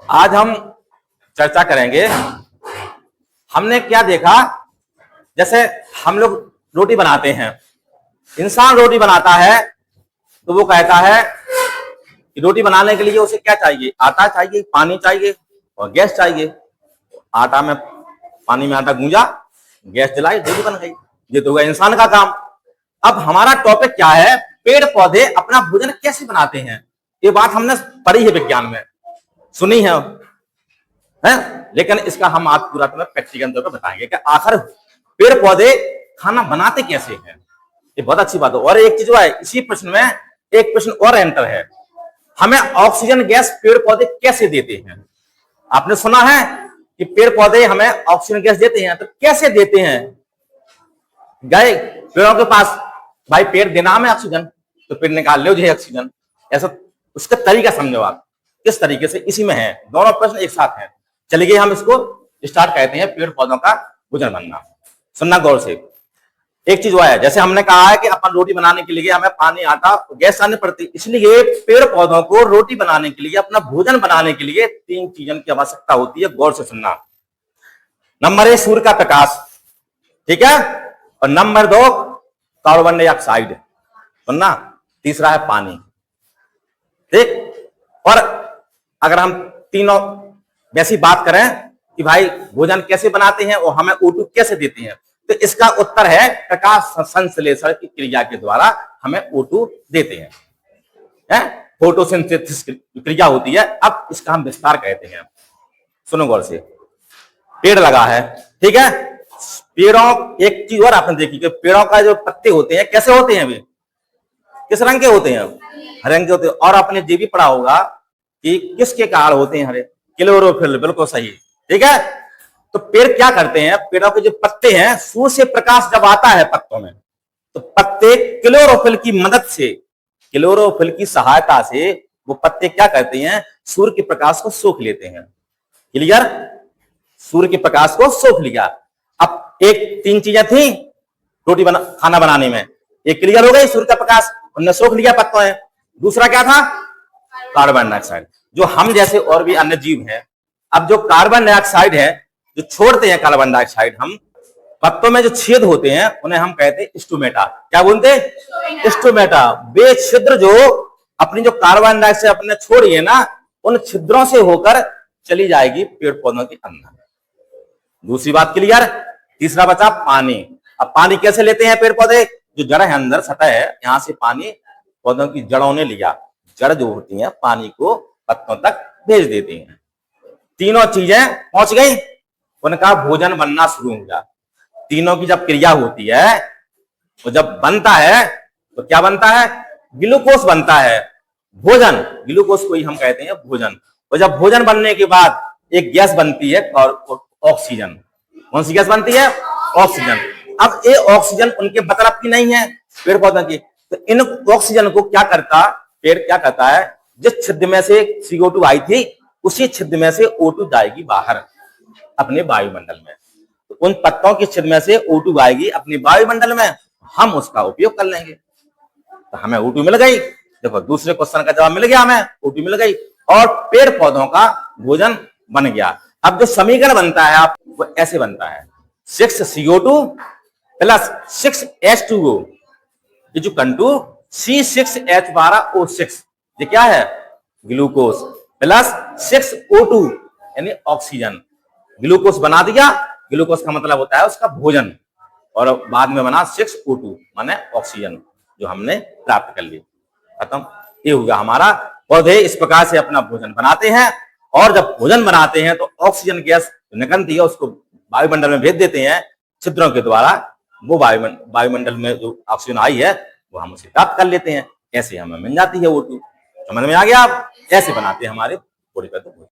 आज हम चर्चा करेंगे। हमने क्या देखा, जैसे हम लोग रोटी बनाते हैं, इंसान रोटी बनाता है तो वो कहता है कि रोटी बनाने के लिए उसे क्या चाहिए, आटा चाहिए, पानी चाहिए और गैस चाहिए। आटा में पानी में आटा गूंजा, गैस जलाई, रोटी बन गई। ये तो हुआ इंसान का काम। अब हमारा टॉपिक क्या है, पेड़ पौधे अपना भोजन कैसे बनाते हैं। ये बात हमने पढ़ी है, विज्ञान में सुनी है? लेकिन इसका हम आज पूरा तुम्हें प्रैक्टिकल तौर पर बताएंगे कि आखिर पेड़ पौधे खाना बनाते कैसे हैं। ये बहुत अच्छी बात है। और एक चीज है, इसी प्रश्न में एक प्रश्न और एंटर है, हमें ऑक्सीजन गैस पेड़ पौधे कैसे देते हैं। आपने सुना है कि पेड़ पौधे हमें ऑक्सीजन गैस देते हैं, तो कैसे देते हैं। गए पेड़ों के पास, भाई पेड़ देना हमें ऑक्सीजन, तो पेड़ निकाल लो जो ऑक्सीजन, ऐसा उसका तरीका समझो आप किस तरीके से। इसी में है, दोनों प्रश्न एक साथ हैं। चलिए हम इसको स्टार्ट करते हैं, पेड़ पौधों का भोजन बनना। सुनना गौर से। एक चीज वो है, जैसे हमने कहा है कि अपन रोटी बनाने के लिए हमें पानी, आटा, गैस आनी पड़ती है, इसलिए पेड़ पौधों को रोटी बनाने के लिए, अपना भोजन बनाने के लिए 3 चीजों की आवश्यकता होती है। गौर से सुनना। नंबर 1 सूर्य का प्रकाश, ठीक है, और नंबर 2 कार्बन डाइऑक्साइड, सुनना, तीसरा है पानी, ठीक। और अगर हम तीनों वैसी बात करें कि भाई भोजन कैसे बनाते हैं और हमें O2 कैसे देते हैं, तो इसका उत्तर है प्रकाश संश्लेषण की क्रिया के द्वारा हमें O2 देते हैं। फोटोसिंथेसिस क्रिया होती है। अब इसका हम विस्तार कहते हैं। सुनो गौर से। पेड़ लगा है, ठीक है, पेड़ों, एक चीज और आपने देखी कि पेड़ों का जो पत्ते होते हैं कैसे होते हैं, वे किस रंग के होते हैं, हरे रंग के होते हैं। और आपने ये भी पढ़ा होगा कि किसके कारण होते हैं, हरे, क्लोरोफिल, बिल्कुल सही, ठीक है। तो पेड़ क्या करते हैं, पेड़ों के जो पत्ते हैं, सूर्य से प्रकाश जब आता है पत्तों में, तो पत्ते क्लोरोफिल की मदद से, क्लोरोफिल की सहायता से वो पत्ते क्या करते हैं, सूर्य के प्रकाश को सोख लेते हैं। क्लियर, सूर्य के प्रकाश को सोख लिया। अब एक 3 चीजें थी रोटी खाना बनाने में, एक क्लियर हो गई, सूर्य का प्रकाश उन्होंने सोख लिया पत्तों में। दूसरा क्या था, कार्बन डाइऑक्साइड, जो हम जैसे और भी अन्य जीव हैं। अब जो कार्बन डाइऑक्साइड है, जो छोड़ते हैं कार्बन डाइऑक्साइड, हम पत्तों में जो छेद होते हैं उन्हें हम कहते हैं स्टोमेटा। क्या बोलते हैं, स्टोमेटा। वे छिद्र जो अपनी जो कार्बन डाइऑक्साइड अपने छोड़ी है ना, उन छिद्रों से होकर चली जाएगी पेड़ पौधों के अंदर। दूसरी बात क्लियर। तीसरा बचा पानी। अब पानी कैसे लेते हैं पेड़ पौधे, जो जड़ है अंदर, सतह है, यहां से पानी पौधों की जड़ों ने लिया, जड़ जो होती है पानी को पत्तों तक भेज देती हैं। तीनों चीजें पहुंच गई, उनका भोजन बनना शुरू हो गया। तीनों की जब क्रिया होती है, तो जब बनता है तो क्या बनता है, ग्लूकोज बनता है, भोजन। ग्लूकोज को ही हम कहते हैं भोजन। और जब भोजन बनने के बाद एक गैस बनती है ऑक्सीजन। कौन सी गैस बनती है, ऑक्सीजन। अब ये ऑक्सीजन उनके बतरफ की नहीं है, पेड़ पौधों की, तो इन ऑक्सीजन को क्या करता, पेड़ क्या करता है, जिस छिद्र में से CO2 आई थी, उसी छिद्र में से O2 जाएगी बाहर अपने वायुमंडल में। तो उन पत्तों के छिद्र में से O2 आएगी अपने वायुमंडल में, हम उसका उपयोग कर लेंगे, तो हमें O2 मिल गई। देखो, दूसरे क्वेश्चन का जवाब मिल गया, हमें O2 मिल गई और पेड़ पौधों का भोजन बन गया। अब जो समीकरण बनता है आप, वो ऐसे बनता है, 6CO2 plus 6H2O equal to C6H12O6। ये क्या है, ग्लूकोज, प्लस 6O2 यानी ऑक्सीजन। ग्लूकोज बना दिया, ग्लूकोज का मतलब होता है उसका भोजन, और बाद में बना 6O2 माने ऑक्सीजन, जो हमने प्राप्त कर ली। खत्म। ये होगा हमारा। पौधे इस प्रकार से अपना भोजन बनाते हैं, और जब भोजन बनाते हैं तो ऑक्सीजन गैस निकलती है, उसको वायुमंडल में भेज देते हैं छिद्रों के द्वारा। वो वायुमंडल में जो ऑक्सीजन आई है वो हम उसे प्राप्त कर लेते हैं। ऐसे हमें मिल जाती है O2। समझ में आ गया आप, ऐसे बनाते हैं हमारे बॉडी पे।